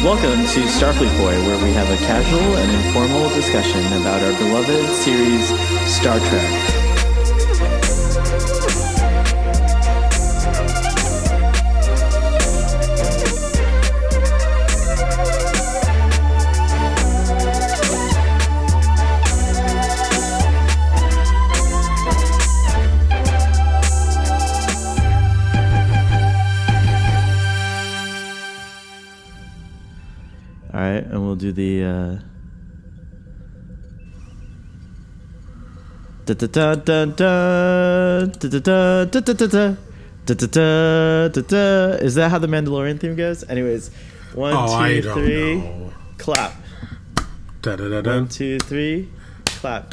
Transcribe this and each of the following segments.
Welcome to Starfleet Boy, where we have a casual and informal discussion about our beloved series, Star Trek. All right, and we'll do the Is that how the Mandalorian theme goes? Anyways, 1, 2, 3, clap. 1, 2, 3, clap.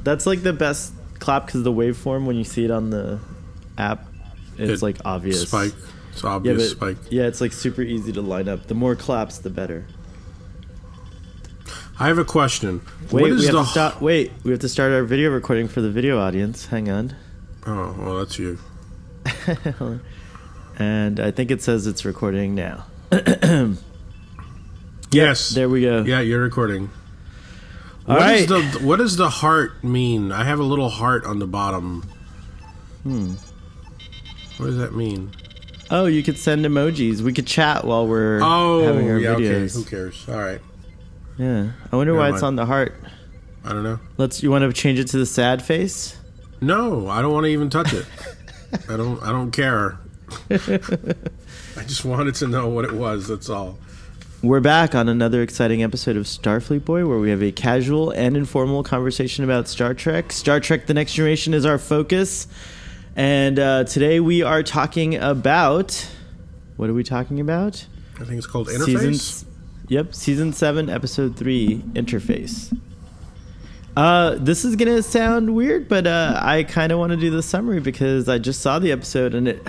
That's like the best clap because the waveform when you see it on the app, it's like obvious. Spike. It's obvious spike. Yeah, it's like super easy to line up. The more claps, the better. I have a question. Wait, we have to start our video recording for the video audience. Hang on. Oh, well, that's you. And I think it says it's recording now. Yes. There we go. Yeah, you're recording. All right. What does the heart mean? I have a little heart on the bottom. What does that mean? Oh, you could send emojis. We could chat while we're having our videos. Okay. Who cares? All right. Yeah. I wonder why it's on the heart. I don't know. You want to change it to the sad face? No, I don't want to even touch it. I don't care. I just wanted to know what it was, that's all. We're back on another exciting episode of Starfleet Boy, where we have a casual and informal conversation about Star Trek. Star Trek The Next Generation is our focus. And today we are talking about... What are we talking about? I think it's called Interface. Season 7, Episode 3, Interface. This is going to sound weird, but I kind of want to do the summary because I just saw the episode and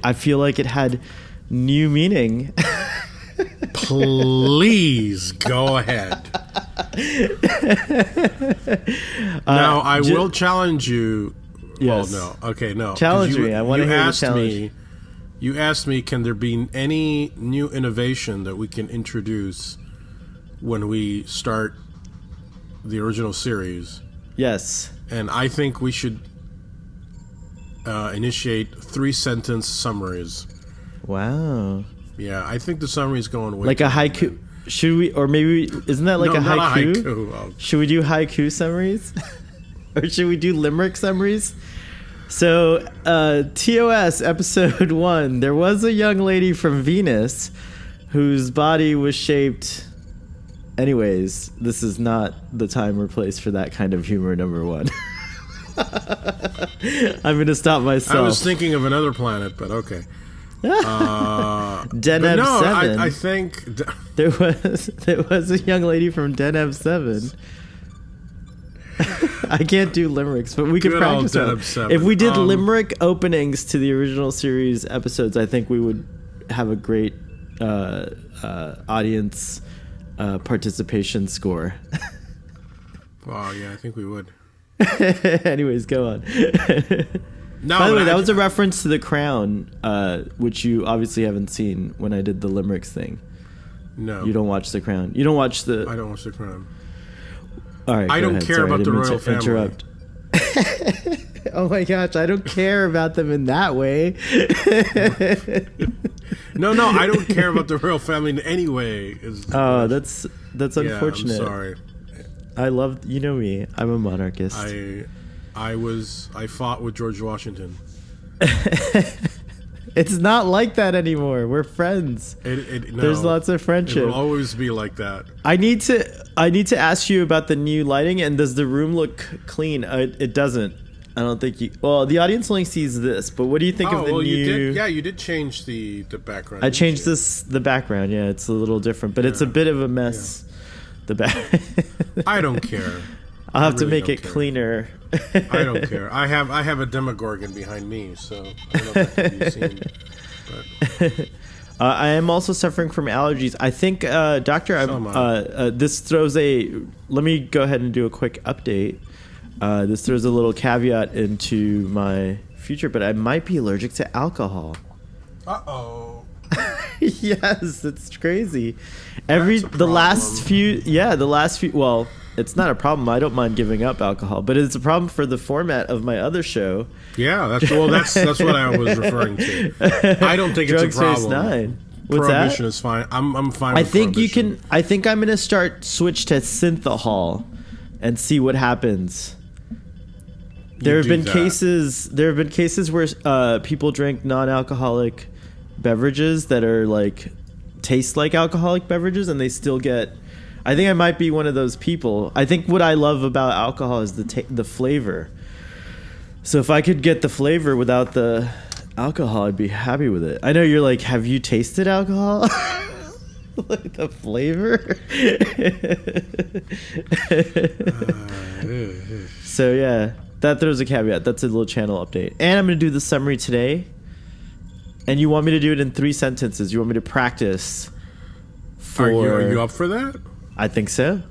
I feel like it had new meaning. Please go ahead. Now I will challenge you. Yes. Well, no. Okay, no. Challenge me. I want to hear the challenge. You asked me, can there be any new innovation that we can introduce when we start the original series? Yes. And I think we should initiate 3-sentence summaries. Wow. Yeah, I think the summary is going way like a haiku. Man. Should we, or maybe isn't that like a haiku? Not a haiku. Oh. Should we do haiku summaries, or should we do limerick summaries? So, TOS episode 1. There was a young lady from Venus whose body was shaped. Anyways, this is not the time or place for that kind of humor. Number 1. I'm gonna stop myself. I was thinking of another planet, but okay. Deneb 7. I think there was a young lady from Deneb 7. I can't do limericks, but we could practice them. If we did limerick openings to the original series episodes, I think we would have a great audience participation score. Wow, yeah, I think we would. Anyways, go on. No, by the way, that was a reference to The Crown, which you obviously haven't seen when I did the limericks thing. No. You don't watch The Crown. You don't watch the... I don't watch The Crown. All right, I don't care about the royal family. Interrupt. Oh my gosh, I don't care about them in that way. No, I don't care about the royal family in any way. That's unfortunate. I'm sorry. I love... You know me. I'm a monarchist. I fought with George Washington. It's not like that anymore. We're friends. No, there's lots of friendship. It will always be like that. I need to ask you about the new lighting. And does the room look clean? It doesn't. I don't think you... Well, the audience only sees this, but what do you think of the new... You did change the background. I changed the background. Yeah, it's a little different, but it's a bit of a mess. Yeah. The back. I don't care. I'll have to make it cleaner. I don't care. I have a Demogorgon behind me, so I don't know if that can be seen. But. I am also suffering from allergies. I think, Doctor, this throws a... Let me go ahead and do a quick update. This throws a little caveat into my future, but I might be allergic to alcohol. Uh-oh. Yes, it's crazy. The last few, well, it's not a problem. I don't mind giving up alcohol, but it's a problem for the format of my other show. Yeah, that's what I was referring to. I don't think it's a problem. 9. What's Prohibition that? is fine. I'm fine. I with think you Prohibition. can. I think I'm gonna switch to synthahol and see what happens. There have been cases where people drink non-alcoholic beverages that are like taste like alcoholic beverages, and they still get. I think I might be one of those people. I think what I love about alcohol is the flavor. So if I could get the flavor without the alcohol, I'd be happy with it. I know you're like, have you tasted alcohol? Like the flavor. So yeah, that throws a caveat. That's a little channel update. And I'm going to do the summary today. And you want me to do it in 3 sentences. You want me to practice for... Are you up for that? I think so.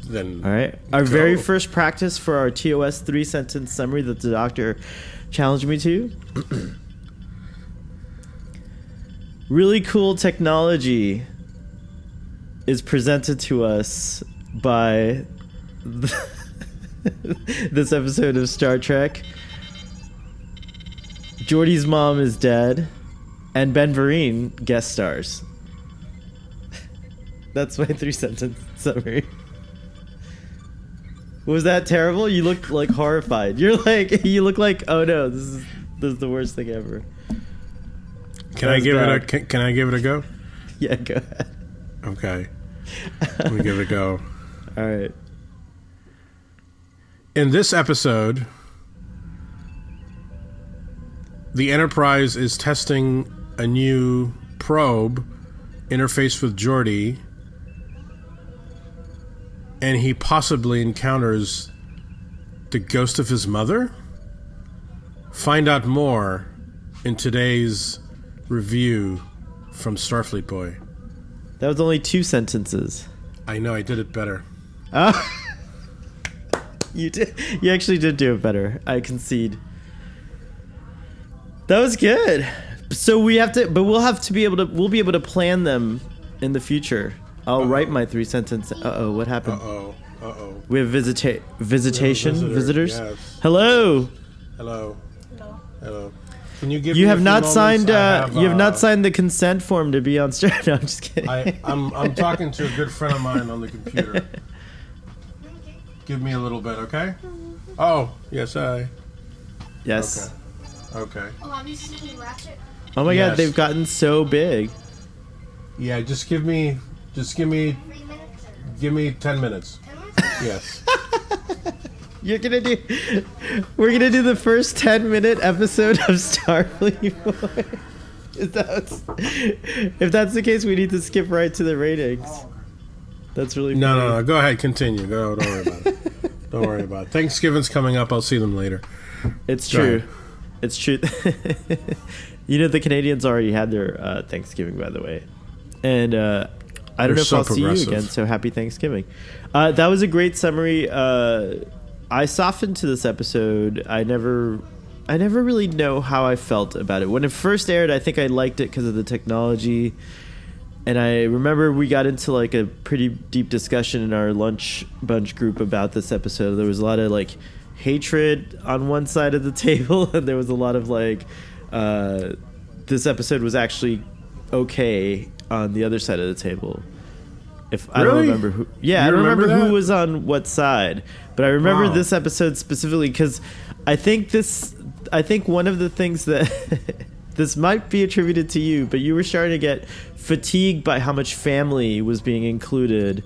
Then all right. Our very first practice for our TOS 3-sentence summary that the doctor challenged me to. Really cool technology is presented to us by this episode of Star Trek. Geordi's mom is dead, and Ben Vereen guest stars. That's my 3-sentence summary. Was that terrible? You look like horrified. You look like, oh no, this is the worst thing ever. Can I give it a go? Yeah, go ahead. Okay. Let me give it a go. All right. In this episode, the Enterprise is testing a new probe interface with Geordi, and he possibly encounters the ghost of his mother? Find out more in today's review from Starfleet Boy. That was only 2 sentences. I know, I did it better. Oh. You did. You actually did do it better. I concede. That was good. So we'll be able to plan them in the future. I'll write my 3-sentence. What happened? We have visitors. Yes. Hello. Can you give You me have a few not moments? signed. You have not signed. signed the consent form to be on Star. No, I'm just kidding. I'm talking to a good friend of mine on the computer. Give me a little bit, okay? Oh, yes, Yes. Okay. Oh, have you seen me Ratchet? Oh my Yes. God, they've gotten so big. Yeah, just give me 3 minutes? give me 10 minutes. 10 minutes? Yes. We're gonna do the first 10-minute episode of Starfleet Boy. If that's the case, we need to skip right to the ratings. That's really funny. No. Go ahead, continue. Go. Don't worry about it. Don't worry about it. Thanksgiving's coming up. I'll see them later. It's Go true. ahead. It's true. You know, the Canadians already had their Thanksgiving, by the way. And I don't know if I'll see you again, so happy Thanksgiving. That was a great summary. I softened to this episode. I never really know how I felt about it. When it first aired, I think I liked it because of the technology. And I remember we got into like a pretty deep discussion in our lunch bunch group about this episode. There was a lot of like hatred on one side of the table, and there was a lot of like this episode was actually okay on the other side of the table. I don't remember who. Yeah, I don't remember who was on what side, but I remember this episode specifically because I think one of the things that this might be attributed to you, but you were starting to get fatigued by how much family was being included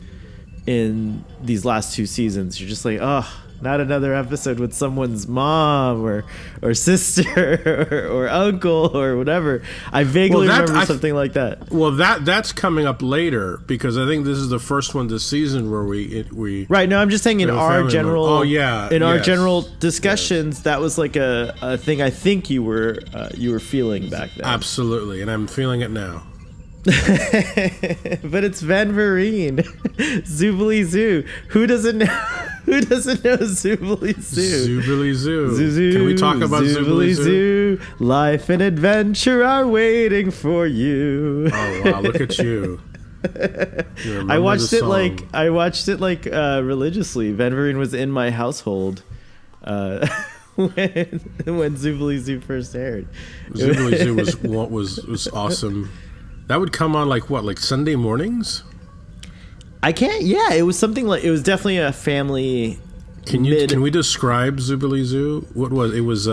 in these last 2 seasons. You're just like, oh, not another episode with someone's mom or sister or uncle or whatever. I vaguely remember something like that. Well, that's coming up later because I think this is the first one this season where we right. No, I'm just saying in our general our general discussions that was like a thing I think you were feeling back then. Absolutely, and I'm feeling it now. But it's Van Vereen, Zoobly Zoo. Who doesn't know? Who doesn't know Zoobly Zoo? Zoobly Zoo. Zoo, Can we talk about Zoobly Zoo? Life and adventure are waiting for you. Oh wow! Look at you. I watched it religiously. Ben Vereen was in my household when Zoobly Zoo first aired. Zoobly Zoo was awesome. That would come on like Sunday mornings? I can't. Yeah, it was something like, it was definitely a family. Can we describe Zoobly Zoo? What was it? Was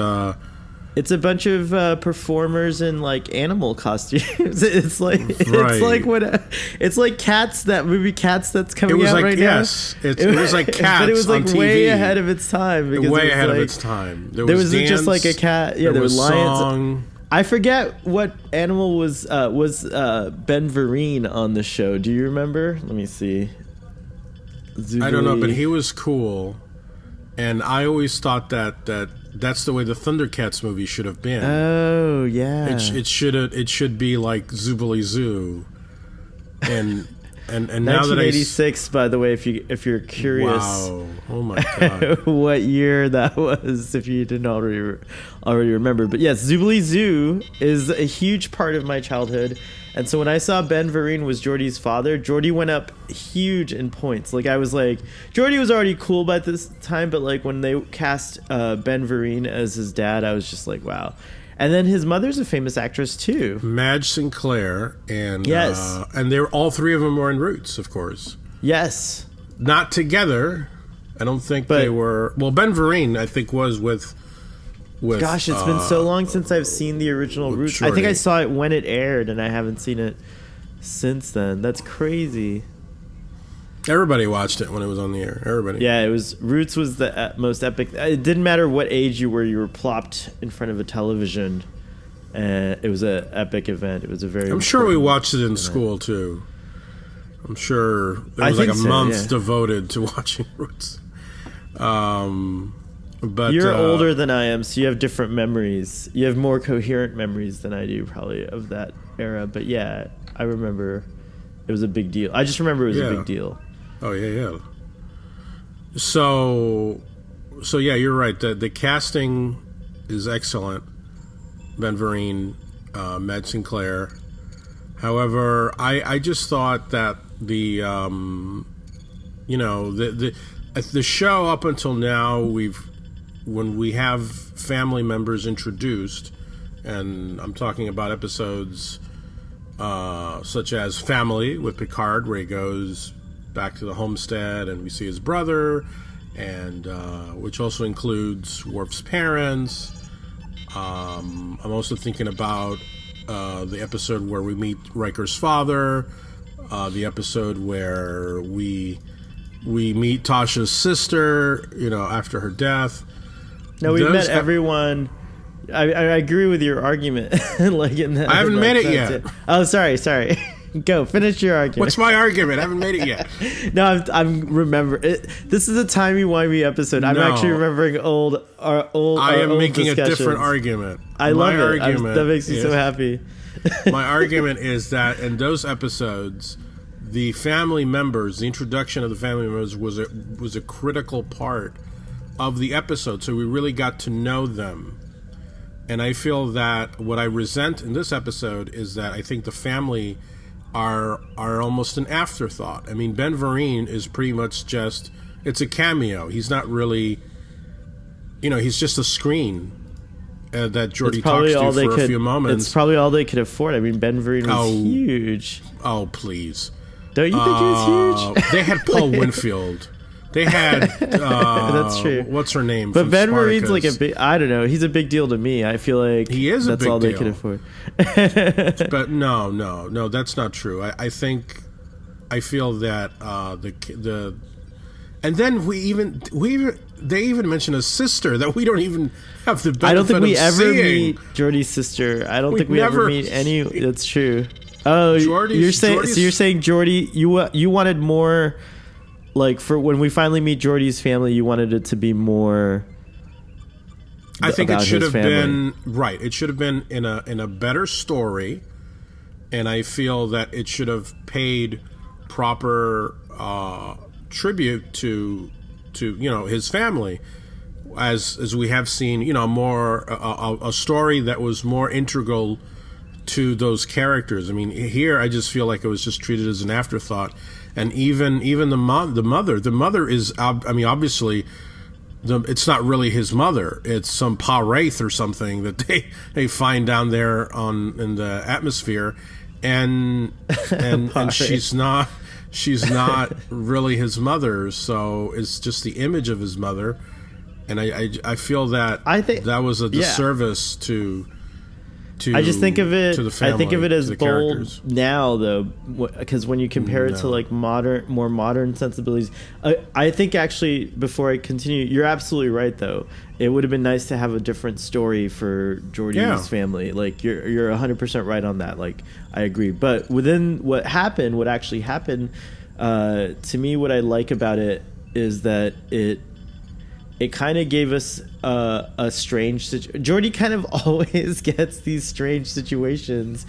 It's a bunch of performers in like animal costumes. It's like it's like Cats, that movie Cats that's coming out right now. Yes, it was like Cats, but it was like on TV. way ahead of its time. Because way it was ahead like, of its time. There was dance, just like a cat. Yeah, there was lions. Song. I forget what animal was Ben Vereen on the show. Do you remember? Let me see. I don't know, but he was cool, and I always thought that's the way the Thundercats movie should have been. Oh yeah, it should be like Zoobly Zoo, and now that 1986, by the way, if you're curious. Wow! Oh my god! What year that was? If you didn't already remember, but yes, Zoobly Zoo is a huge part of my childhood, and so when I saw Ben Vereen was Geordi's father, Geordi went up huge in points. Like I was like, Geordi was already cool by this time, but like when they cast Ben Vereen as his dad, I was just like, wow. And then his mother's a famous actress too, Madge Sinclair, and yes, and they were all three of them were in Roots, of course. Yes, not together. I don't think they were. Well, Ben Vereen, I think, was with. Gosh, it's been so long since I've seen the original Roots. Geordi. I think I saw it when it aired, and I haven't seen it since then. That's crazy. Everybody watched it when it was on the air. Everybody. Yeah, Roots was the most epic. It didn't matter what age you were plopped in front of a television. It was an epic event. It was a very. I'm sure we watched it in school too. I'm sure there was like a month devoted to watching Roots. But you're older than I am, so you have different memories. You have more coherent memories than I do, probably, of that era. But yeah, I remember it was a big deal. I just remember it was a big deal. Oh yeah. So yeah, you're right. The casting is excellent. Ben Vereen, Madge Sinclair. However, I just thought that the show up until now, when we have family members introduced, and I'm talking about episodes such as Family with Picard, where he goes back to the homestead and we see his brother, and which also includes Worf's parents. I'm also thinking about the episode where we meet Riker's father, the episode where we meet Tasha's sister, after her death. No, we met everyone. I agree with your argument. Like in that, I haven't made it yet. Oh, sorry. Go finish your argument. What's my argument? I haven't made it yet. No, I'm remember. This is a timey-wimey episode. I'm actually remembering old. I am making a different argument. I love it. That makes me so happy. My argument is that in those episodes, the family members, the introduction of the family members was a critical part of the episode. So we really got to know them. And I feel that what I resent in this episode is that I think the family are almost an afterthought. I mean, Ben Vereen is pretty much just, it's a cameo. He's not really, he's just a screen that Geordi talks to for a few moments. It's probably all they could afford. I mean, Ben Vereen was huge. Oh, please. Don't you think he was huge? They had Paul Winfield. They had that's true. What's her name? But Ben Vereen's like a big. I don't know. He's a big deal to me. I feel like he is. That's a big all deal. they could afford. But no, that's not true. I feel that the and then they even mention a sister that we don't even have the benefit of seeing. I don't think we ever meet Geordi's sister. I don't think we ever meet any. That's true. Oh, you're saying Geordi, you wanted more. Like, for when we finally meet Geordi's family, you wanted it to be more. I think it should have been right. It should have been in a better story, and I feel that it should have paid proper tribute to his family, as we have seen, more a story that was more integral to those characters. I mean, here I just feel like it was just treated as an afterthought, and even the mother is, I mean, obviously. It's not really his mother. It's some Pa Wraith or something that they find down there in the atmosphere, and she's not really his mother. So it's just the image of his mother, and I feel that I think that was a disservice to. I just think of it. To the family, I think of it as the bold characters. now, though, because when you compare it to like more modern sensibilities, I think actually before I continue, you're absolutely right. Though it would have been nice to have a different story for Geordi's family. Like you're 100% right on that. Like I agree. But within what actually happened, to me, what I like about it is that it kind of gave us a strange Geordi kind of always gets these strange situations,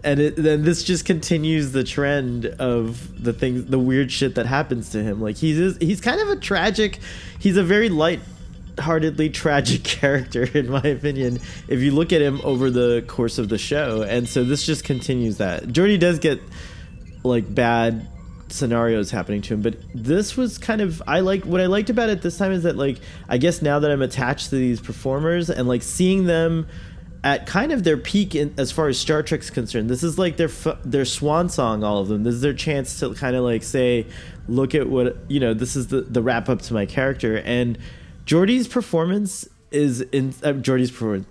and then this just continues the trend of the weird shit that happens to him. Like he's kind of he's a very light-heartedly tragic character, in my opinion, if you look at him over the course of the show. And so this just continues that. Geordi does get like bad scenarios happening to him, but this was kind of what I liked about it this time is that, like, I guess now that I'm attached to these performers and like seeing them at kind of their peak as far as Star Trek's concerned, this is like their swan song, all of them. This is their chance to kind of like say, look at what, this is the wrap up to my character. And Geordi's performance is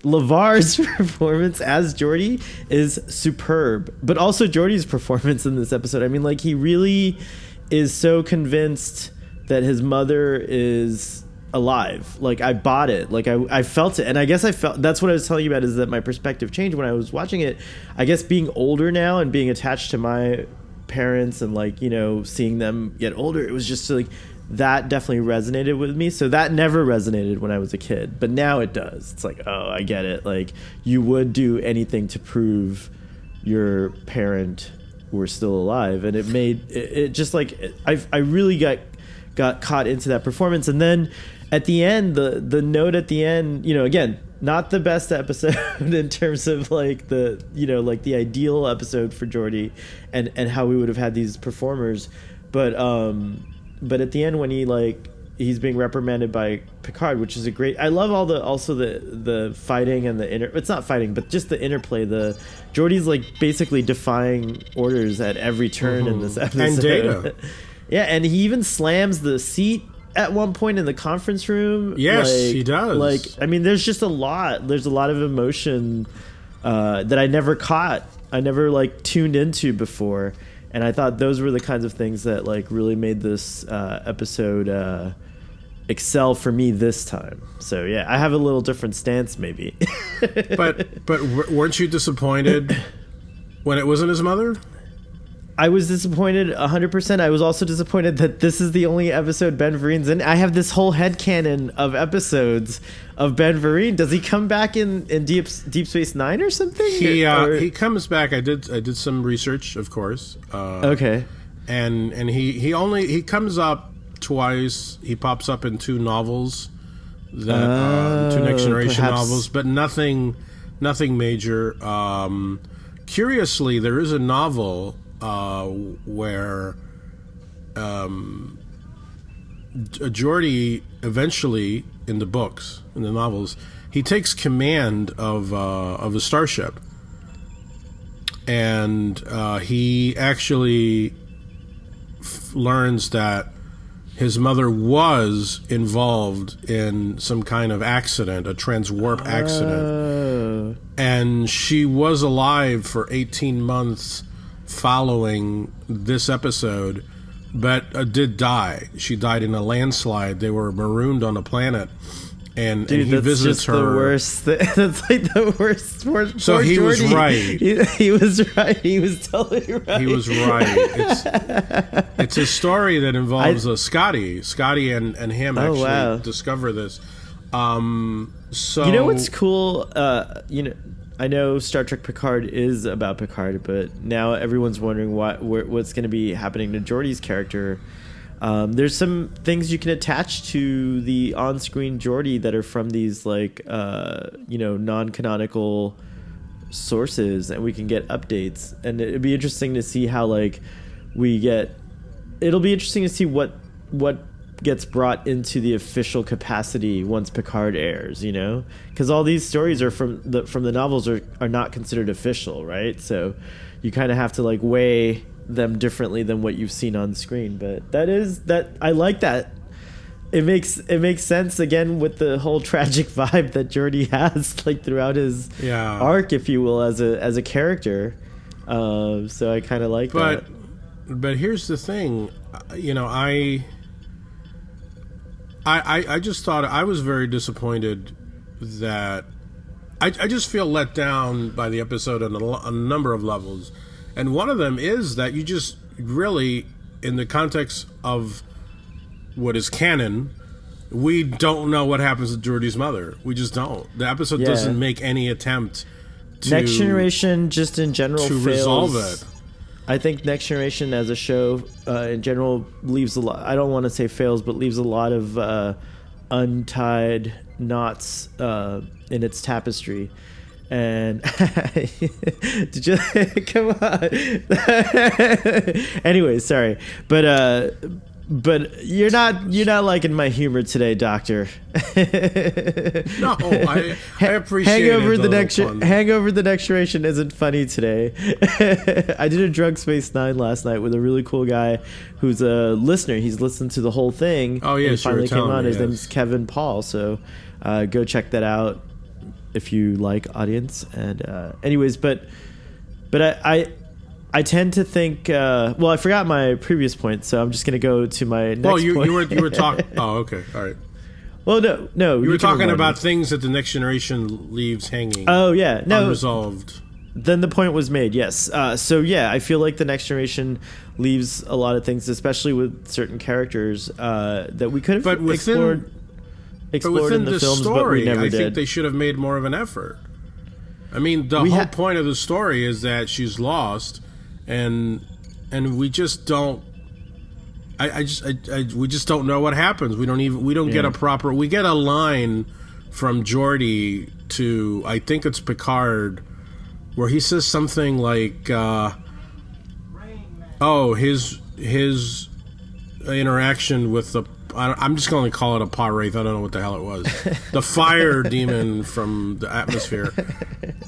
LeVar's performance as Geordi is superb, but also Geordi's performance in this episode. I mean, like, he really is so convinced that his mother is alive. Like, I bought it. Like, I felt it. And I guess that's what I was telling you about, is that my perspective changed when I was watching it. I guess being older now and being attached to my parents and, like, seeing them get older, it was just like, that definitely resonated with me. So that never resonated when I was a kid, but now it does. It's like, oh, I get it. Like, you would do anything to prove your parent were still alive, and it made it just like I really got caught into that performance. And then at the end, the note at the end, again, not the best episode in terms of like the like the ideal episode for Geordi and how we would have had these performers, but at the end, when he's being reprimanded by Picard, which is I love all the fighting and it's not fighting, but just the interplay. Geordi's like basically defying orders at every turn in this episode. And Data. Yeah, and he even slams the seat at one point in the conference room. Yes, he does. Like, I mean, there's a lot of emotion that I never caught. I never like tuned into before. And I thought those were the kinds of things that like really made this episode excel for me this time. So yeah, I have a little different stance maybe. but weren't you disappointed when it wasn't his mother? I was disappointed 100%. I was also disappointed that this is the only episode Ben Vereen's in. I have this whole headcanon of episodes of Ben Vereen. Does he come back in Deep Space Nine or something? He comes back. I did some research, of course. Okay. And he comes up twice. He pops up in two novels, two Next Generation novels, but nothing major. Curiously, there is a novel where Geordi eventually, in the books, in the novels, he takes command of a starship, and he actually learns that his mother was involved in some kind of accident, a transwarp accident, and she was alive for 18 months following this episode, but did die. She died in a landslide. They were marooned on a planet, and he visits her. The worst. That's like the worst. So he was right. He was right. He was totally right. He was right. It's a story that involves Scotty. Scotty and him actually discover this. So what's cool? I know Star Trek Picard is about Picard, but now everyone's wondering what's going to be happening to Geordi's character. There's some things you can attach to the on-screen Geordi that are from these like non-canonical sources, and we can get updates. And it'd be interesting to see how like it'll be interesting to see what gets brought into the official capacity once Picard airs, because all these stories are from the novels are not considered official, right? So you kind of have to like weigh them differently than what you've seen on screen. But that I like that. It makes sense again with the whole tragic vibe that Geordi has like throughout his arc, if you will, as a character. So I kind of like that. But here's the thing, I just thought I was very disappointed that I just feel let down by the episode on a number of levels. And one of them is that you just really, in the context of what is canon, we don't know what happens to Geordi's mother. We just don't. The episode doesn't make any attempt to... Next Generation just in general to fails. Resolve it. I think Next Generation as a show in general leaves a lot... I don't want to say fails, but leaves a lot of untied knots in its tapestry. And did you come on? Anyway, sorry, but you're not liking my humor today, Doctor. No, I appreciate Hangover the Next Generation isn't funny today. I did a Drug Space 9 last night with a really cool guy who's a listener. He's listened to the whole thing. Oh yeah, and finally came on. His yes. name's Kevin Paul. So go check that out if you like, audience. And anyways, but I tend to think. Well, I forgot my previous point, so I'm just going to go to my next point. You were talking. Oh, okay, all right. Well, no. You were talking about things that the Next Generation leaves hanging. Oh yeah, no, unresolved. Then the point was made. Yes. So yeah, I feel like the Next Generation leaves a lot of things, especially with certain characters that we could have explored in the films, story, but we never did. I think they should have made more of an effort. I mean, the whole point of the story is that she's lost, and we just don't. We just don't know what happens. We don't get a proper. We get a line from Geordi to, I think it's Picard, where he says something like, his interaction with the. I'm just going to call it a pod wraith. I don't know what the hell it was. The fire demon from the atmosphere.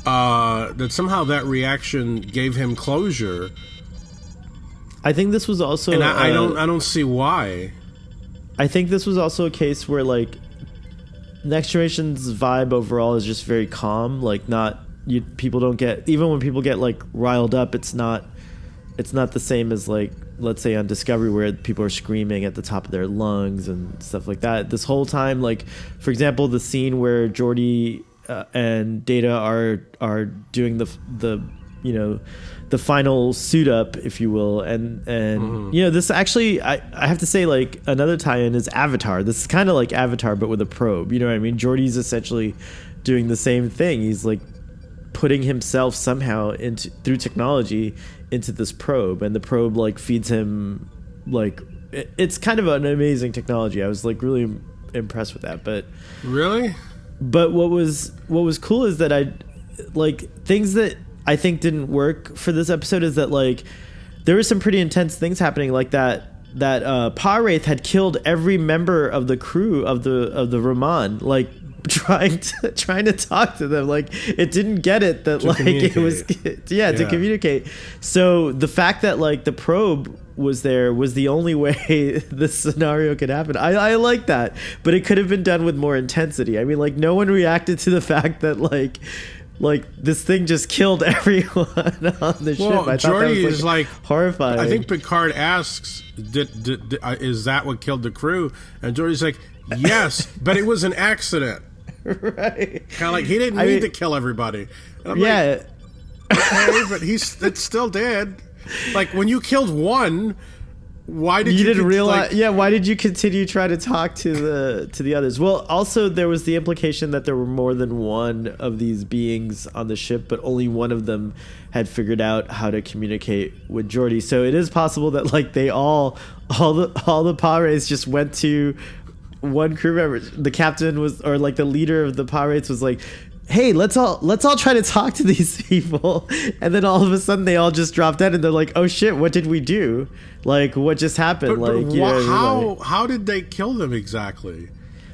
That somehow that reaction gave him closure. I think this was also, and I don't see why. I think this was also a case where like Next Generation's vibe overall is just very calm. Like people don't get, even when people get like riled up, it's not the same as like, let's say on Discovery, where people are screaming at the top of their lungs and stuff like that. This whole time, like for example, the scene where Geordi and Data are doing the final suit up, if you will, and this actually, I have to say, like another tie-in is Avatar. This is kind of like Avatar but with a probe. You know what I mean? Geordi's essentially doing the same thing. He's like putting himself somehow through technology into this probe, and the probe like feeds him, like it's kind of an amazing technology. I was like really impressed with that. But what was cool is that I like things that I think didn't work for this episode is that like there were some pretty intense things happening, like that pod wraith had killed every member of the crew of the Raman, like trying to talk to them. Like it didn't get it that like it was to communicate. So the fact that like the probe was there was the only way this scenario could happen. I like that, but it could have been done with more intensity. I mean, like no one reacted to the fact that like this thing just killed everyone on the ship. I thought Geordi that was like horrifying. I think Picard asks, "Is that what killed the crew?" And Geordi's like, "Yes, but it was an accident." Right. Kind of like he didn't need to kill everybody. And I'm like, okay, but it still did. Like when you killed one, Why did you didn't realize? like, Yeah, why did you continue trying to talk to the others? Well, also there was the implication that there were more than one of these beings on the ship, but only one of them had figured out how to communicate with Geordi. So it is possible that like they all the Pirates just went to one crew member. The captain was, or like the leader of the Pirates was like, hey, let's all try to talk to these people, and then all of a sudden they all just dropped dead, and they're like, oh shit, what did we do? Like, what just happened? How did they kill them exactly?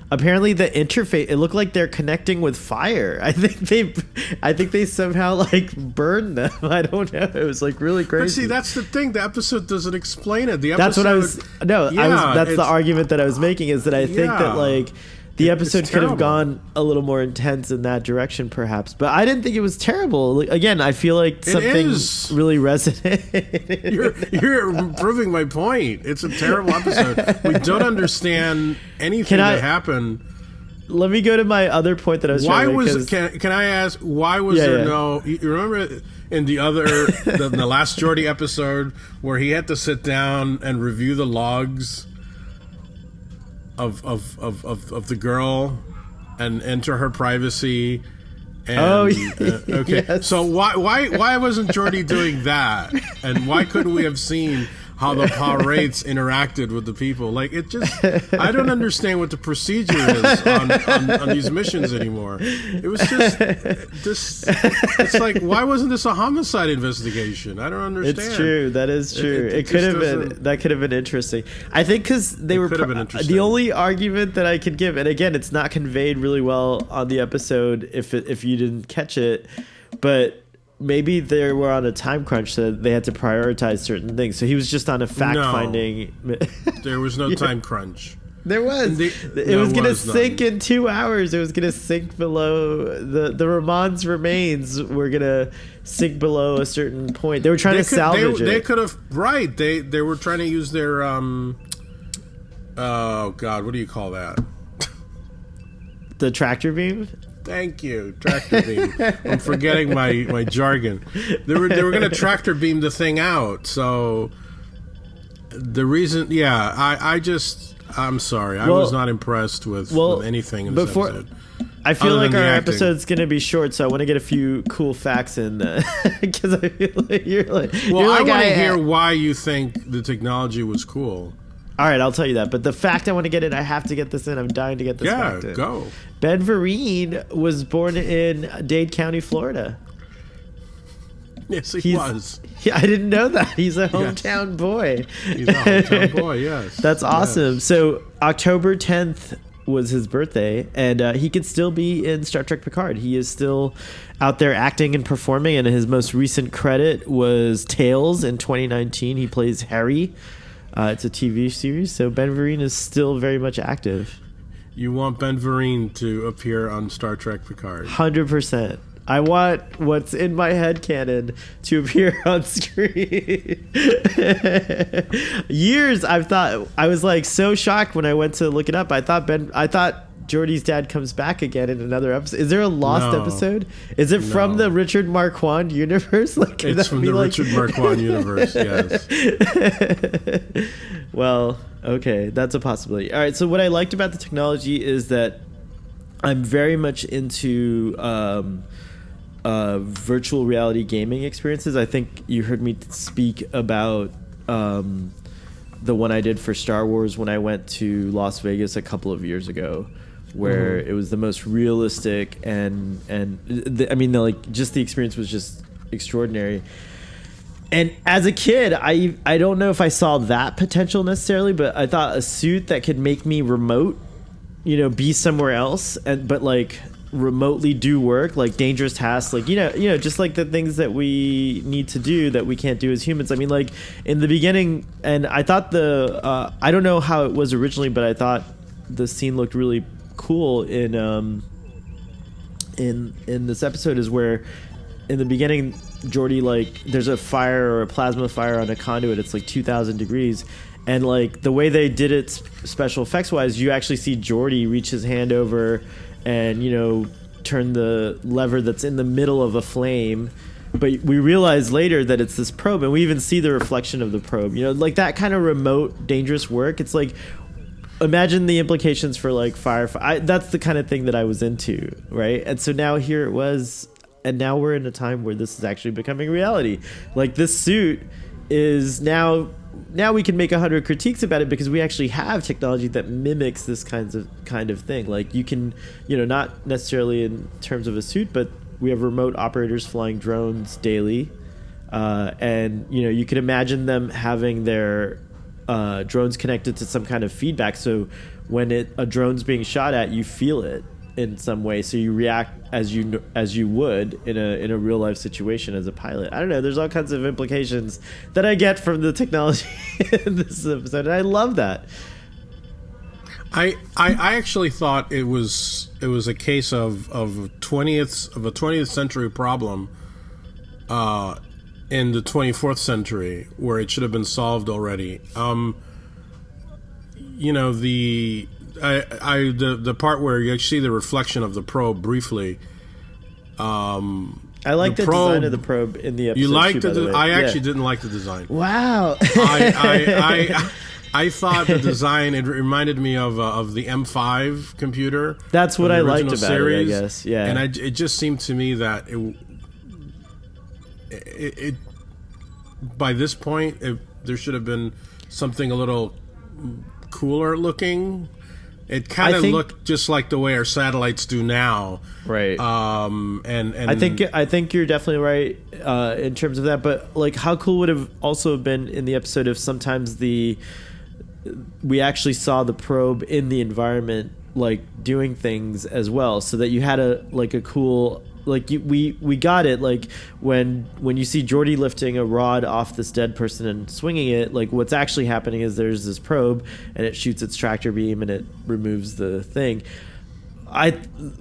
Apparently the interface, it looked like they're connecting with fire. I think they somehow like burned them. I don't know. It was like really crazy. But see, that's the thing. The episode doesn't explain it. That's what I was. No, that's the argument that I was making, is that I think that like the episode could have gone a little more intense in that direction, perhaps. But I didn't think it was terrible. Like, again, I feel like something really resonated. You're proving my point. It's a terrible episode. We don't understand anything that happened. Let me go to my other point that I was trying to make. Can I ask, why was there no... You remember in the other... the last Geordi episode where he had to sit down and review the logs of the girl and enter her privacy, and okay, yes. So why wasn't Geordi doing that, and why couldn't we have seen how the pirates interacted with the people? Like, it just, I don't understand what the procedure is on these missions anymore. It was just it's like, why wasn't this a homicide investigation? I don't understand. It's true. That is true. It could have been, that could have been interesting. I think because they were the only argument that I could give, and again, it's not conveyed really well on the episode if you didn't catch it, but maybe they were on a time crunch, so they had to prioritize certain things. So he was just on a fact-finding... No, there was no time crunch. There was. It was going to sink in 2 hours. It was going to sink below... The Ramon's remains were going to sink below a certain point. They were trying to salvage it. They could have... Right. They were trying to use their... oh, God. What do you call that? The tractor beam? Thank you, tractor beam. I'm forgetting my jargon. They were going to tractor beam the thing out. So the reason, I'm sorry, I was not impressed with anything in this episode. I feel like our episode's going to be short, so I want to get a few cool facts in because I feel like you're like. Well, I want to hear why you think the technology was cool. All right, I'll tell you that. But the fact I want to get in, I have to get this in. I'm dying to get this fact in. Yeah, go. Ben Vereen was born in Dade County, Florida. Yes, he was. I didn't know that. He's a hometown boy. He's a hometown boy, yes. That's awesome. Yes. So October 10th was his birthday, and he could still be in Star Trek Picard. He is still out there acting and performing, and his most recent credit was Tales in 2019. He plays Harry. It's a TV series, so Ben Vereen is still very much active. You want Ben Vereen to appear on Star Trek Picard? 100%. I want what's in my head canon to appear on screen. Years I was like so shocked when I went to look it up. I thought Geordi's dad comes back again in another episode. Is there a lost episode? Is it from the Richard Marquand universe? Like, it's from the Richard Marquand universe, yes. Well, okay, that's a possibility. All right, so what I liked about the technology is that I'm very much into virtual reality gaming experiences. I think you heard me speak about the one I did for Star Wars when I went to Las Vegas a couple of years ago, where it was the most realistic and just the experience was just extraordinary. And as a kid, I don't know if I saw that potential necessarily, but I thought a suit that could make me remote, be somewhere else, but like remotely do work, like dangerous tasks, like just like the things that we need to do that we can't do as humans. I mean, like in the beginning, and I thought I don't know how it was originally, but I thought the scene looked really cool in this episode is where in the beginning Geordi, like there's a fire or a plasma fire on a conduit. It's like 2,000 degrees. And like the way they did it special effects wise, you actually see Geordi reach his hand over and, turn the lever that's in the middle of a flame but we realize later that it's this probe, and we even see the reflection of the probe. You know, like that kind of remote, dangerous work. It's like, imagine the implications for like Firefly. That's the kind of thing that I was into, right? And so now here it was, and now we're in a time where this is actually becoming reality. Like this suit is now we can make 100 critiques about it because we actually have technology that mimics this kind of thing. Like you can, you know, not necessarily in terms of a suit, but we have remote operators flying drones daily, and you know, you could imagine them having their drones connected to some kind of feedback. So when a drone's being shot at, you feel it in some way, so you react as you would in a real life situation as a pilot. I don't know. There's all kinds of implications that I get from the technology in this episode, and I love that. I actually thought it was a case of a 20th century problem in the 24th century where it should have been solved already. You know, the part where you see the reflection of the probe briefly. I like the design of the probe in the episode. You liked too, by the way. I actually didn't like the design. Wow. I thought the design, it reminded me of the M5 computer. That's what I liked about series. it, I guess. Yeah. And it just seemed to me that it by this point, there should have been something a little cooler looking. It kind of looked just like the way our satellites do now, right? And I think you're definitely right in terms of that. But like, how cool would have also been in the episode if sometimes we actually saw the probe in the environment, like doing things as well, so that you had a cool. Like we got it, like when you see Geordi lifting a rod off this dead person and swinging it, like what's actually happening is there's this probe and it shoots its tractor beam and it removes the thing.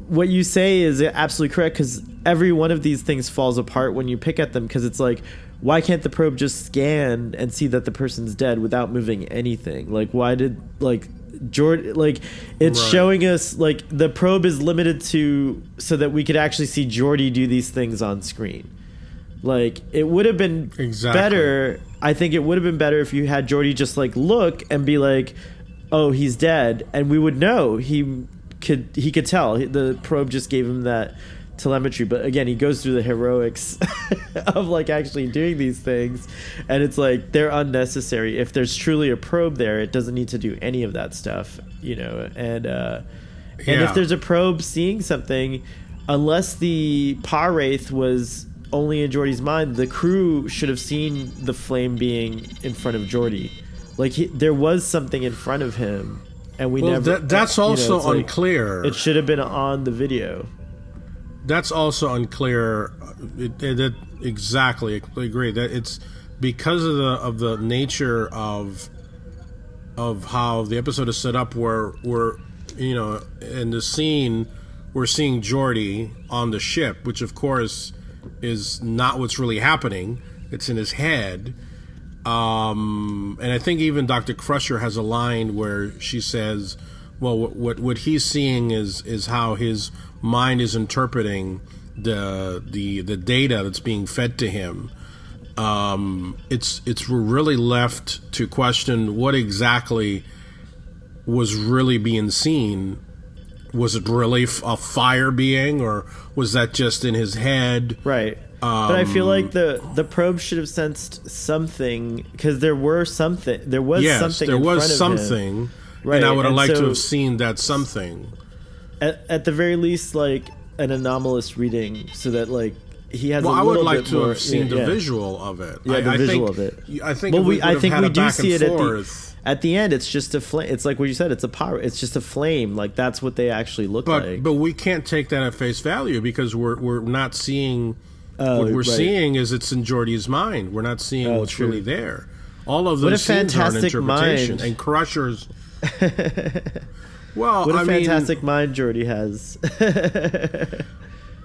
What you say is absolutely correct, because every one of these things falls apart when you pick at them, because it's like, why can't the probe just scan and see that the person's dead without moving anything? Like, why did Geordi, like, it's right. Showing us like the probe is limited to so that we could actually see Geordi do these things on screen. Like, it would have been better. I think it would have been better if you had Geordi just like look and be like, oh, he's dead, and we would know. He could tell. The probe just gave him that telemetry. But again, he goes through the heroics of like actually doing these things, and it's like they're unnecessary. If there's truly a probe there, it doesn't need to do any of that stuff, you know. And if there's a probe seeing something, unless the Pa Wraith was only in Geordi's mind, the crew should have seen the flame being in front of Geordi. Like there was something in front of him, and we never. That's also unclear. Like, it should have been on the video. That's also unclear. Exactly, I agree that it's because of the nature of how the episode is set up. Where we're, you know, in the scene we're seeing Geordi on the ship, which of course is not what's really happening. It's in his head. And I think even Dr. Crusher has a line where she says, well, what he's seeing is how his mind is interpreting the data that's being fed to him. It's we're really left to question what exactly was really being seen. Was it really a fire being, or was that just in his head? Right. But I feel like the probe should have sensed something, because there was something in front of him. Right. And I would have liked to have seen that something. At the very least, like an anomalous reading, so that like he has. Well, I would like bit to more, have seen the visual of it. Yeah, the visual of it. I think. Well, I think we do see it at the end. It's just a flame. It's like what you said. It's a power. It's just a flame. Like that's what they actually look like. But we can't take that at face value, because we're not seeing. What we're seeing is it's in Geordi's mind. We're not seeing what's really there. All of those scenes are an interpretation. And Crusher's. Well, what a fantastic mind Geordi has.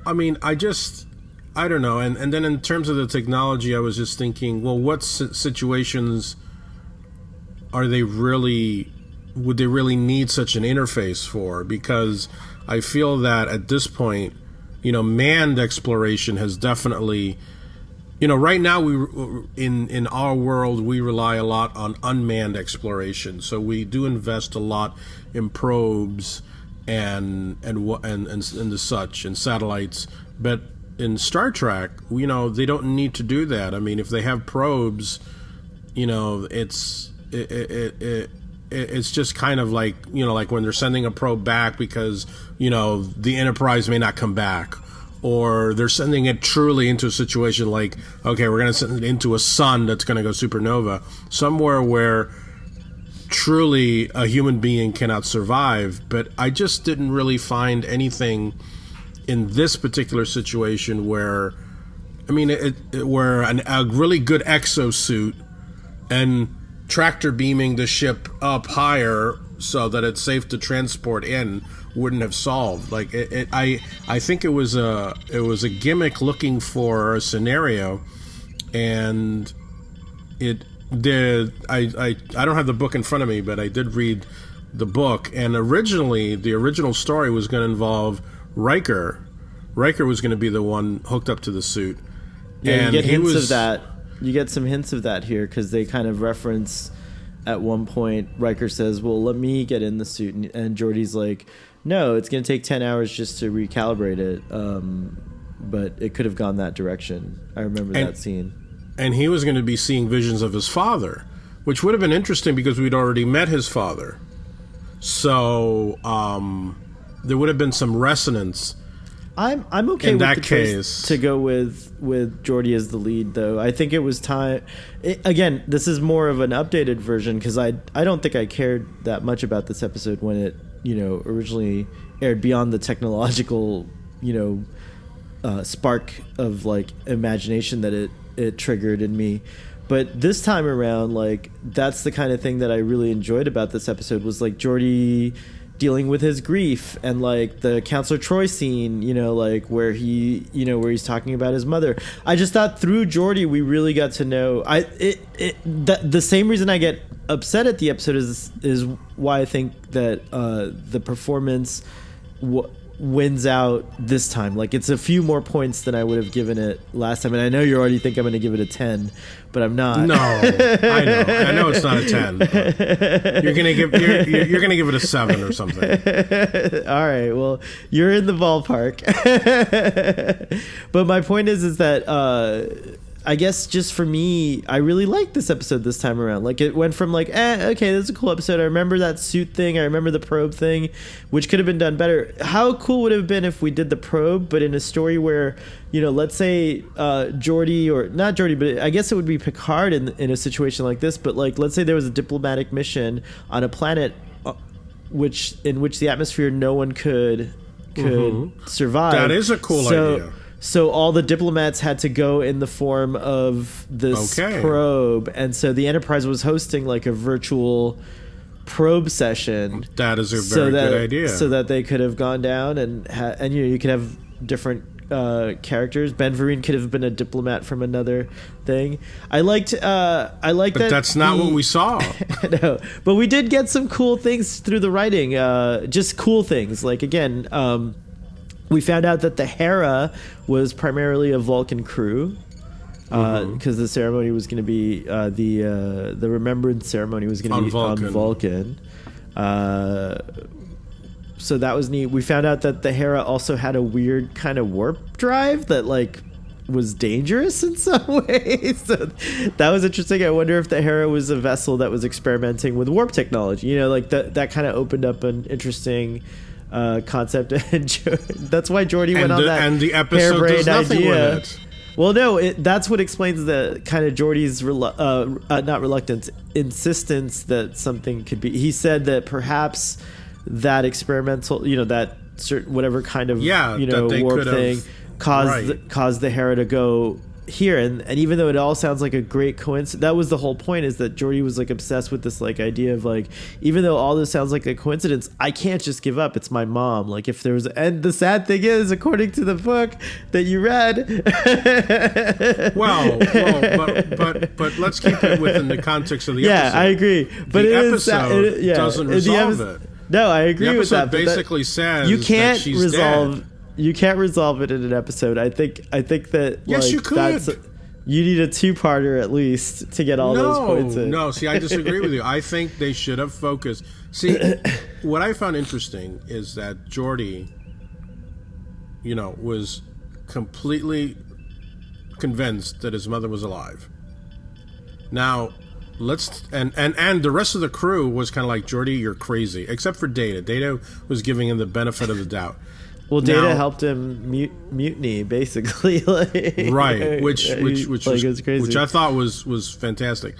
I mean, I don't know. And then in terms of the technology, I was just thinking, well, what situations would they really need such an interface for? Because I feel that at this point, you know, manned exploration has definitely Right now in our world we rely a lot on unmanned exploration. So we do invest a lot in probes and the such and satellites. But in Star Trek, they don't need to do that. I mean, if they have probes, it's just kind of like like when they're sending a probe back because the Enterprise may not come back, or they're sending it truly into a situation like, okay, we're going to send it into a sun that's going to go supernova, somewhere where truly a human being cannot survive. But I just didn't really find anything in this particular situation where, where a really good exosuit and tractor beaming the ship up higher so that it's safe to transport in wouldn't have solved. Like I think it was a gimmick looking for a scenario, and it did. I don't have the book in front of me, but I did read the book, and originally the original story was going to involve Riker. Riker was going to be the one hooked up to the suit. Yeah, and you get hints of that. You get some hints of that here because they kind of reference at one point. Riker says, "Well, let me get in the suit," and Geordi's like, "No, it's going to take 10 hours just to recalibrate it." But it could have gone that direction. I remember that scene. And he was going to be seeing visions of his father, which would have been interesting because we'd already met his father. So there would have been some resonance. I'm okay in with that the case choice to go with Geordi as the lead, though. I think it was time. Again, this is more of an updated version because I don't think I cared that much about this episode when it originally aired, beyond the technological spark of like imagination that it triggered in me. But this time around, like, that's the kind of thing that I really enjoyed about this episode, was like Geordi dealing with his grief, and like the Counselor Troy scene, like where where he's talking about his mother. I just thought through Geordi we really got to know. The same reason I get upset at the episode is why I think that the performance wins out this time. Like, it's a few more points than I would have given it last time, and I know you already think I'm going to give it a 10, but I'm not. No, I know it's not a 10. You're gonna give it a 7 or something. All right, well, you're in the ballpark. But my point is that I guess just for me, I really liked this episode this time around. Like, it went from like, okay, this is a cool episode. I remember that suit thing. I remember the probe thing, which could have been done better. How cool would it have been if we did the probe, but in a story where, let's say Geordi, or not Geordi, but I guess it would be Picard in a situation like this. But like, let's say there was a diplomatic mission on a planet in which the atmosphere no one could survive. That is a cool idea. So all the diplomats had to go in the form of this probe, and so the Enterprise was hosting like a virtual probe session. That is a very good idea. So that they could have gone down and you could have different characters. Ben Vereen could have been a diplomat from another thing. I liked that. But that's not what we saw. No, but we did get some cool things through the writing. Just cool things, like, again. We found out that the Hera was primarily a Vulcan crew, because the ceremony was going to be the remembrance ceremony was going to be on Vulcan. So that was neat. We found out that the Hera also had a weird kind of warp drive that like was dangerous in some ways. So that was interesting. I wonder if the Hera was a vessel that was experimenting with warp technology. Like that kind of opened up an interesting concept, and that's why Geordi went on that. And the episode does nothing idea. with it. Well, no, that's what explains the kind of Geordi's not reluctance, insistence that something could be. He said that perhaps that experimental, that certain whatever kind of warp thing caused the Hera to go here, and even though it all sounds like a great coincidence, that was the whole point, is that Geordi was like obsessed with this like idea of like, even though all this sounds like a coincidence, I can't just give up. It's my mom. Like, if there was, and the sad thing is, according to the book that you read, but let's keep it within the context of the episode. Yeah, I agree. But the episode doesn't resolve it. No, I agree with that. The episode basically says you can't that she's resolve. dead. You can't resolve it in an episode. I think that. Yes, like, you could. You need a two-parter at least to get all those points in. No, see, I disagree with you. I think they should have focused. See, what I found interesting is that Geordi, was completely convinced that his mother was alive. Now, and the rest of the crew was kind of like, Geordi, you're crazy, except for Data. Data was giving him the benefit of the doubt. Well, Data helped him mutiny, basically. Right, which was crazy. Which I thought was fantastic.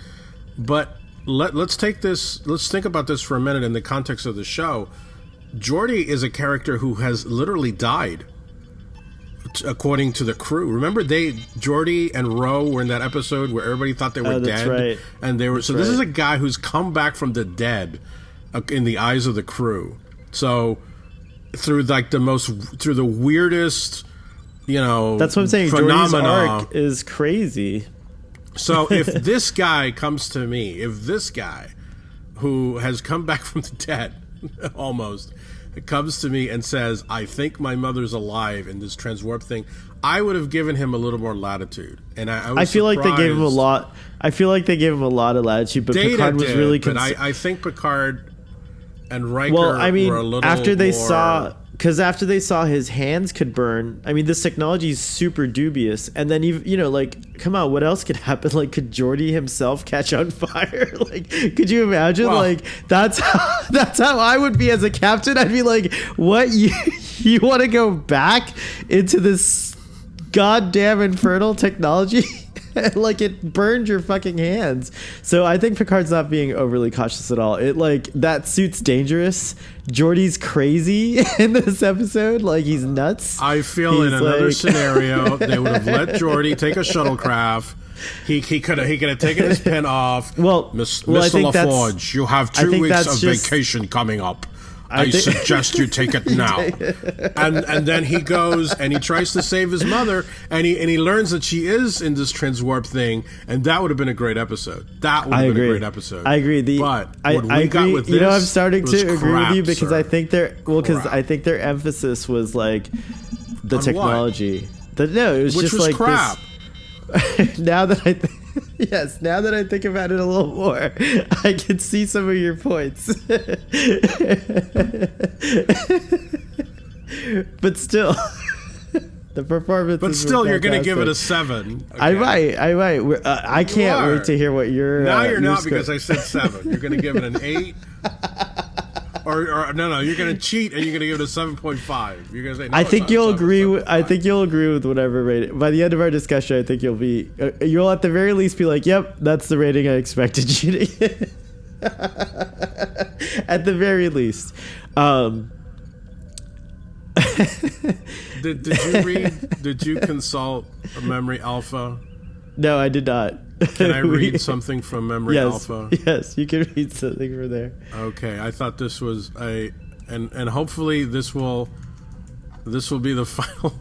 But let's think about this for a minute in the context of the show. Geordi is a character who has literally died, according to the crew. Remember, Geordi and Ro were in that episode where everybody thought they were dead, right. And they were. So this is a guy who's come back from the dead, in the eyes of the crew. So through the weirdest, that's what I'm saying. Geordi's arc is crazy. So if this guy comes to me, if this guy who has come back from the dead, almost, comes to me and says, I think my mother's alive in this transwarp thing, I would have given him a little more latitude. And I feel like they gave him a lot. I feel like they gave him a lot of latitude, but Data Picard was really concerned. I think Picard and Riker were a little after they more... after they saw his hands could burn. I mean, this technology is super dubious. And then come on, what else could happen? Like, could Geordi himself catch on fire? Like, could you imagine? Well, like, that's how I would be as a captain. I'd be like, what, you want to go back into this goddamn infernal technology? Like, it burned your fucking hands. So I think Picard's not being overly cautious at all. That suit's dangerous. Geordi's crazy in this episode. Like, he's nuts. I feel in another scenario they would have let Geordi take a shuttlecraft. He could have taken his pen off. Well, Mr. LaForge, you have 2 weeks of vacation coming up. I suggest you take it now. And then he goes and he tries to save his mother, and he learns that she is in this transwarp thing, and that would have been a great episode. That would have been a great episode. I agree. But what we got with this, I'm starting to agree with you because sir. I think I think their emphasis was like the on technology. What? It was Which just was like crap. Now that I think about it a little more, I can see some of your points. But still, the performance. But still, you're going to give it a 7. Okay. I might. I can't wait to hear what your. Now you're not script. Because I said 7. You're going to give it an 8. Or no, you're going to cheat and you're going to give it a 7.5. You're going to say. No, I think you'll agree. I think you'll agree with whatever rating. By the end of our discussion, I think you'll at the very least be like, "Yep, that's the rating I expected you to get." At the very least. Did you consult Memory Alpha? No, I did not. Can I read something from Memory Alpha? Yes, you can read something from there. Okay, I thought this was and hopefully this will be the final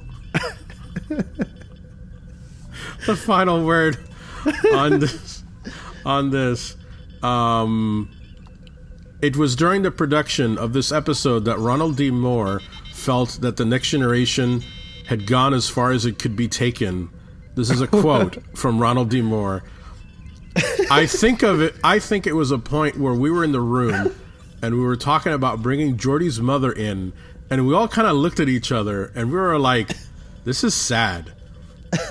the final word on this. It was during the production of this episode that Ronald D. Moore felt that the next generation had gone as far as it could be taken. This is a quote from Ronald D. Moore. I think it was a point where we were in the room and we were talking about bringing Geordi's mother in, and we all kind of looked at each other and we were like, this is sad.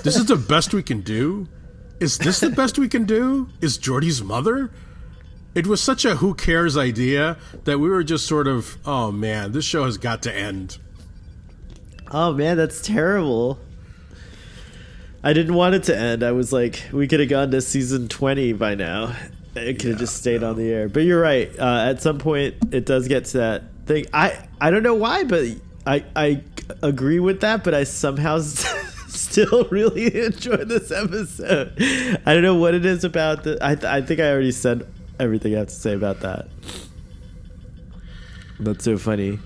This is the best we can do? Is this the best we can do? Is Geordi's mother? It was such a who cares idea that we were just sort of, oh man, this show has got to end. Oh man, that's terrible. I didn't want it to end. I was like, we could have gone to season 20 by now. It could have just stayed on the air. But you're right. At some point, it does get to that thing. I don't know why, but I agree with that, but I somehow still really enjoy this episode. I don't know what it is about the. I think I already said everything I have to say about that. That's so funny.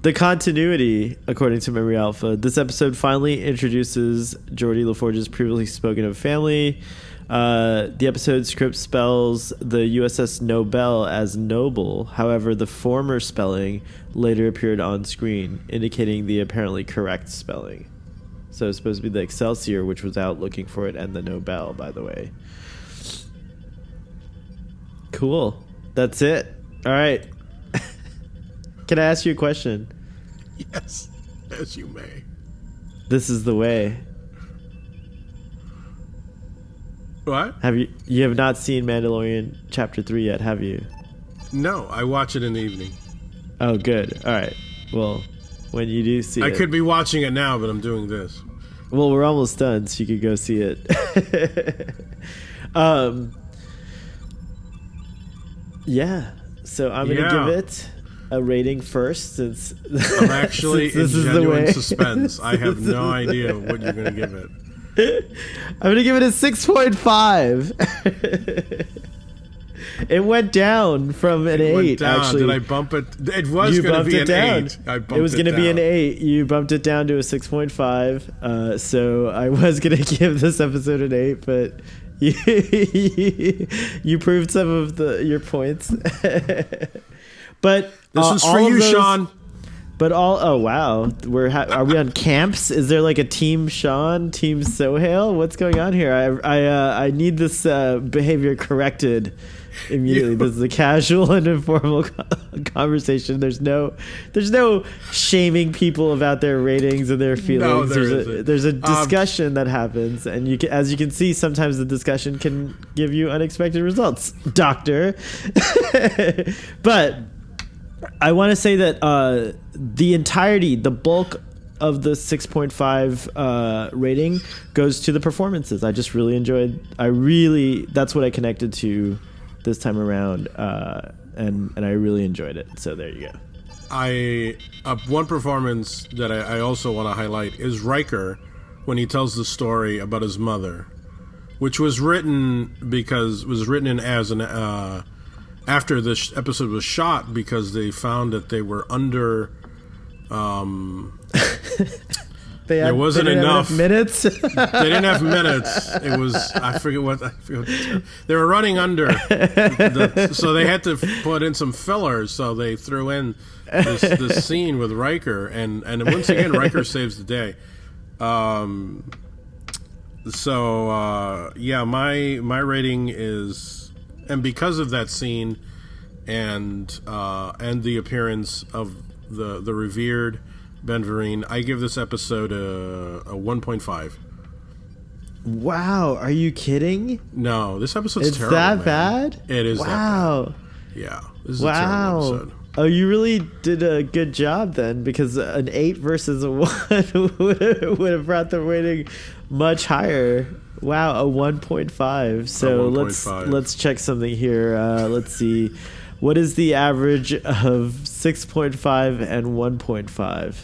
The continuity, according to Memory Alpha, this episode finally introduces Geordi LaForge's previously spoken of family. The episode script spells the USS Nobel as Noble. However, the former spelling later appeared on screen, indicating the apparently correct spelling. So it's supposed to be the Excelsior, which was out looking for it, and the Nobel, by the way. Cool. That's it. All right. Can I ask you a question? Yes, as you may. This is the way. What? You have not seen Mandalorian Chapter 3 yet, have you? No, I watch it in the evening. Oh, good. All right. Well, when you do see I it... could be watching it now, but I'm doing this. Well, we're almost done, so you could go see it. Yeah. So I'm going to give it a rating first, since... I'm actually since in genuine suspense. I have no idea what you're going to give it. I'm going to give it a 6.5. It went down from an 8, actually. Did I bump it? It was going to be an 8. It was going to be an 8. You bumped it down to a 6.5. So I was going to give this episode an 8, but you proved some of your points. But this is for you, Sean. But oh wow, are we on camps? Is there like a team Sean, team Sohail? What's going on here? I need this behavior corrected immediately. This is a casual and informal conversation. There's no shaming people about their ratings and their feelings. No, there's a discussion that happens, and as you can see, sometimes the discussion can give you unexpected results, Doctor. But I want to say that the bulk of the 6.5 rating goes to the performances. I just really enjoyed. That's what I connected to this time around, and I really enjoyed it. So there you go. One performance that I also want to highlight is Riker when he tells the story about his mother, which was written in as an. After this episode was shot, because they found that they were under. There wasn't enough minutes. They didn't have minutes. It was I forget what they were running under. So they had to put in some fillers. So they threw in this scene with Riker, and once again Riker saves the day. My rating is. And because of that scene, and the appearance of the revered Ben Vereen, I give this episode a 1.5. Wow, are you kidding? No, this episode's terrible. It's that man. bad? It is. Wow. That bad. Yeah, this is a terrible episode. Oh, you really did a good job then, because an 8 versus a 1 would have brought the rating much higher. Wow, a 1.5. So let's check something here. Let's see. What is the average of 6.5 and 1.5?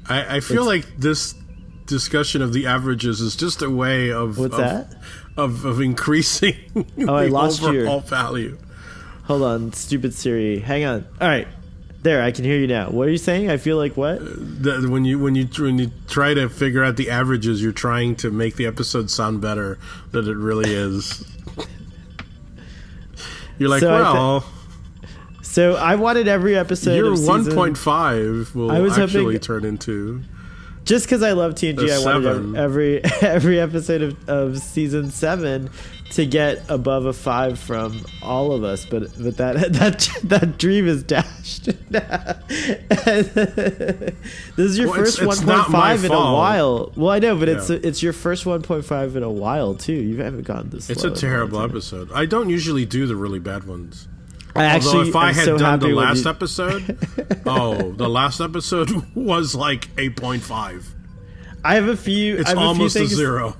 I feel like this discussion of the averages is just a way of of increasing I lost overall value. Hold on, stupid Siri. Hang on. All right. There, I can hear you now. What are you saying? I feel like what? When you try to figure out the averages, you're trying to make the episode sound better than it really is. You're like, so I wanted every episode. Your 1.5 will actually turn into. Just because I love TNG, I wanted every episode of season 7 to get above a 5 from all of us, but that dream is dashed. This is your first 1.5 in a while. Well, I know, but it's your first 1.5 in a while too. You haven't gone this. It's a terrible episode. I don't usually do the really bad ones. Although if I had done the last episode, the last episode was like 8.5. I have a few. It's almost a 0.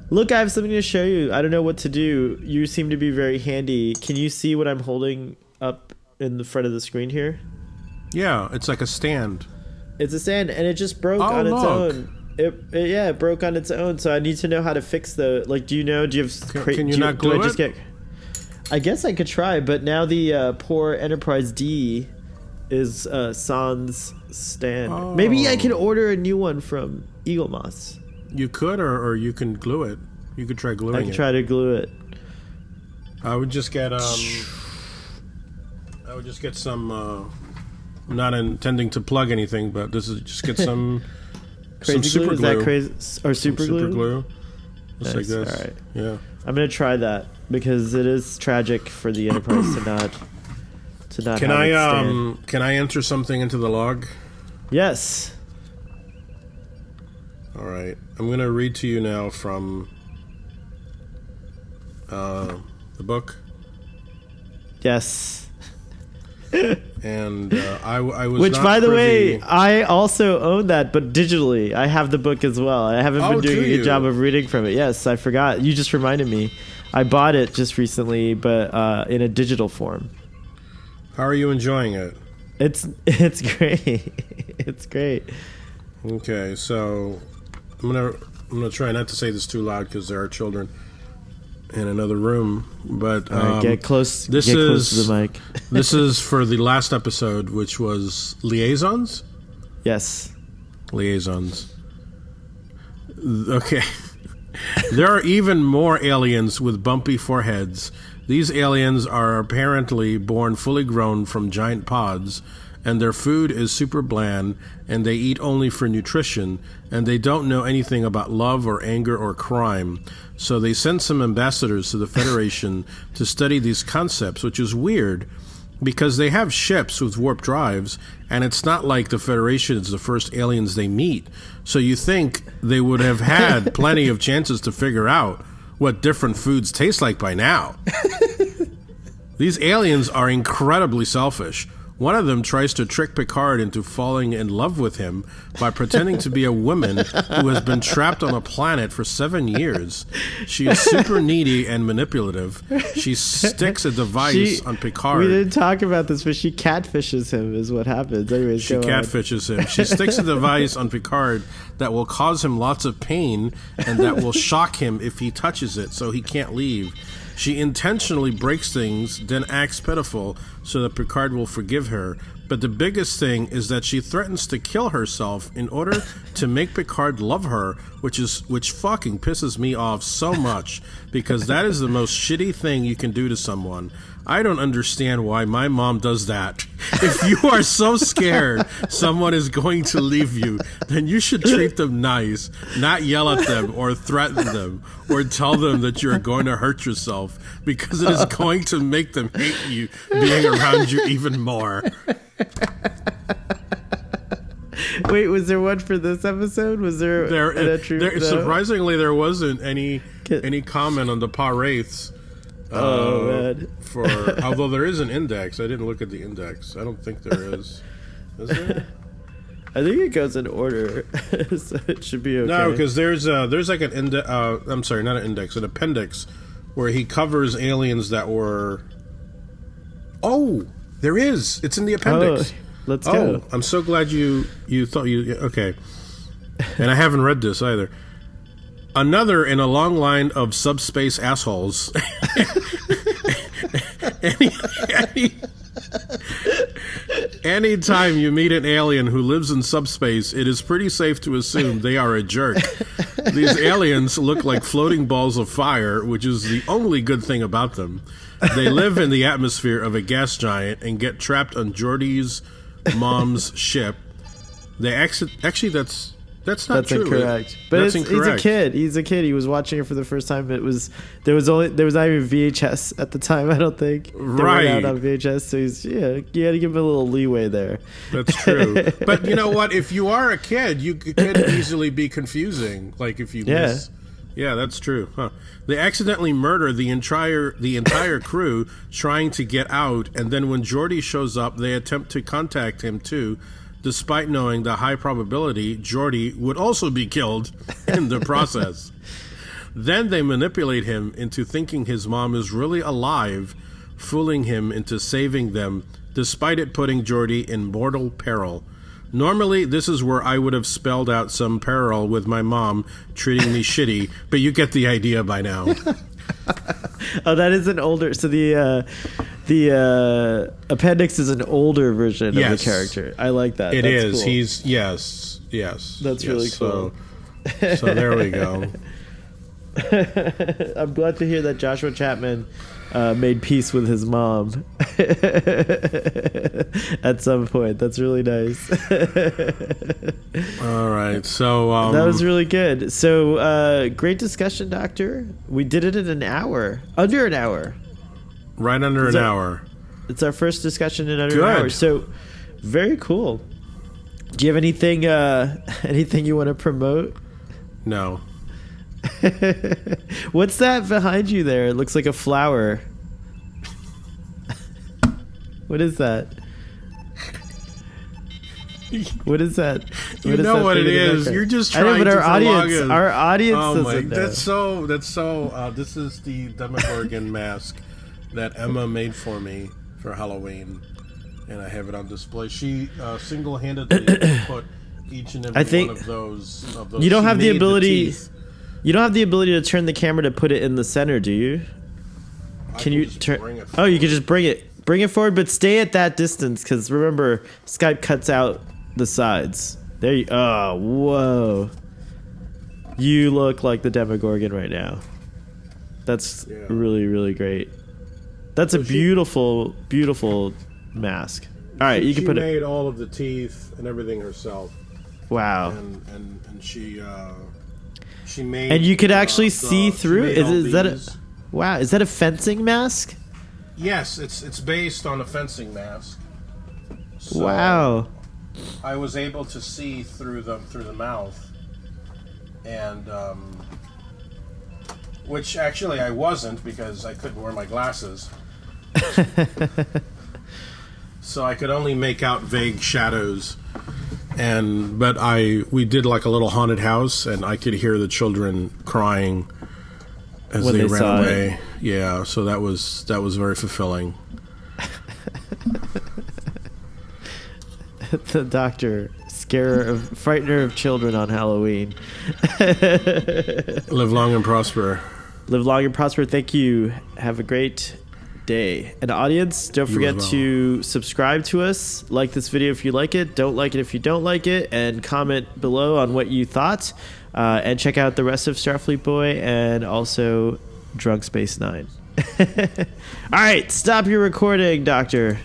Look, I have something to show you. I don't know what to do. You seem to be very handy. Can you see what I'm holding up in the front of the screen here? Yeah, it's like a stand. It's a stand, and it just broke on its own. It broke on its own. So I need to know how to fix the. Like, do you have? Can you not glue it? I guess I could try, but now the poor Enterprise D is Sans stand. Oh. Maybe I can order a new one from Eagle Moss. You could, or you can glue it. You could try gluing it. I can try to glue it. I would just get some I'm not intending to plug anything, but this is just get some Crazy super glue? Is glue. that crazy or super glue? Super glue. Just like Nice. this. All right. Yeah. I'm gonna try that because it is tragic for the Enterprise to not Can have it I stand. can I enter something into the log? Yes. All right. I'm going to read to you now from the book. Yes. And I was Which, not by the way, privy- I also own that, but digitally. I have the book as well. I haven't been doing do a good you? job of reading from it. Yes, I forgot. You just reminded me. I bought it just recently, but in a digital form. How are you enjoying it? It's great. It's great. Okay, so I'm gonna try not to say this too loud because there are children in another room. But All right, get close. This Get is close to the mic. this is for the last episode, which was liaisons. Yes. Liaisons. Okay. There are even more aliens with bumpy foreheads. These aliens are apparently born fully grown from giant pods, and their food is super bland, and they eat only for nutrition, and they don't know anything about love or anger or crime. So they send some ambassadors to the Federation to study these concepts, which is weird because they have ships with warp drives, and it's not like the Federation is the first aliens they meet. So you think they would have had plenty of chances to figure out what different foods taste like by now. These aliens are incredibly selfish. One of them tries to trick Picard into falling in love with him by pretending to be a woman who has been trapped on a planet for 7 years. She is super needy and manipulative. She sticks a device on Picard. We didn't talk about this, but she catfishes him is what happens. Anyways, She go on. catfishes him. She sticks a device on Picard that will cause him lots of pain and that will shock him if he touches it, so he can't leave. She intentionally breaks things, then acts pitiful so that Picard will forgive her. But the biggest thing is that she threatens to kill herself in order to make Picard love her, which fucking pisses me off so much because that is the most shitty thing you can do to someone. I don't understand why my mom does that. If you are so scared someone is going to leave you, then you should treat them nice, not yell at them or threaten them or tell them that you're going to hurt yourself because it is going to make them hate you being around you even more. Wait, was there one for this episode? Was there an entry? No? Surprisingly, there wasn't any comment on the Pa Wraiths. Oh, man. Although there is an index. I didn't look at the index. I don't think there is. Is there? I think it goes in order, so it should be okay. No, because there's like an index. I'm sorry, not an index, an appendix, where he covers aliens that were. Oh, there is. It's in the appendix. Oh, let's go. I'm so glad you thought you okay. And I haven't read this either. Another in a long line of subspace assholes. Anytime you meet an alien who lives in subspace, it is pretty safe to assume they are a jerk. These aliens look like floating balls of fire, which is the only good thing about them. They live in the atmosphere of a gas giant and get trapped on Geordi's mom's ship. They actually that's not true. Incorrect. But That's he's a incorrect. kid. He's a kid. He was watching it for the first time. There was not even VHS at the time. I don't think. They Right. went out on VHS. So you had to give him a little leeway there. That's true. But you know what? If you are a kid, you could easily be confusing. Like if you miss. Yeah, that's true. Huh. They accidentally murder the entire crew trying to get out, and then when Geordi shows up, they attempt to contact him too, despite knowing the high probability Geordi would also be killed in the process. Then they manipulate him into thinking his mom is really alive, fooling him into saving them, despite it putting Geordi in mortal peril. Normally, this is where I would have spelled out some peril with my mom treating me shitty, but you get the idea by now. Oh, that is an older. So the appendix is an older version of the character. I like that. It That's is. cool. He's yes. That's really cool. So there we go. I'm glad to hear that Joshua Chapman made peace with his mom at some point. That's really nice. All right, so That was really good. So great discussion, Doctor. We did it in an hour, under an hour. right under an hour. It's our first discussion in under Good. an hour. So very cool. Do you have anything you want to promote? No. What's that behind you there? It looks like a flower. What is that? What is that? You know what it is. You're just trying I know, but to our audience, prolong it. our audience Oh my! doesn't know. That's so. This is the Demogorgon mask that Emma made for me for Halloween, and I have it on display. She single-handedly put each and every one of those. You don't she have the made ability. teeth. You don't have the ability to turn the camera to put it in the center, do you? Can you just turn? bring it Oh, you can just bring it forward, but stay at that distance because remember, Skype cuts out the sides. There you. Oh, whoa! You look like the Demogorgon right now. That's really, really great. That's a beautiful, beautiful mask. All right, you can put it. She made all of the teeth and everything herself. Wow. And she made. And you could actually see she through it. made all Is that a? these. Wow, is that a fencing mask? Yes, it's based on a fencing mask. So Wow. I was able to see through the mouth, and which actually I wasn't because I couldn't wear my glasses. So I could only make out vague shadows, but we did like a little haunted house, and I could hear the children crying as When they they ran saw away. it. Yeah, so that was very fulfilling. The doctor, frightener of children on Halloween. Live long and prosper. Live long and prosper. Thank you. Have a great day. And audience, don't You forget as well. to subscribe to us. Like this video if you like it. Don't like it if you don't like it. And comment below on what you thought. And check out the rest of Starfleet Boy and also Drunk Space Nine. All right, stop your recording, Doctor.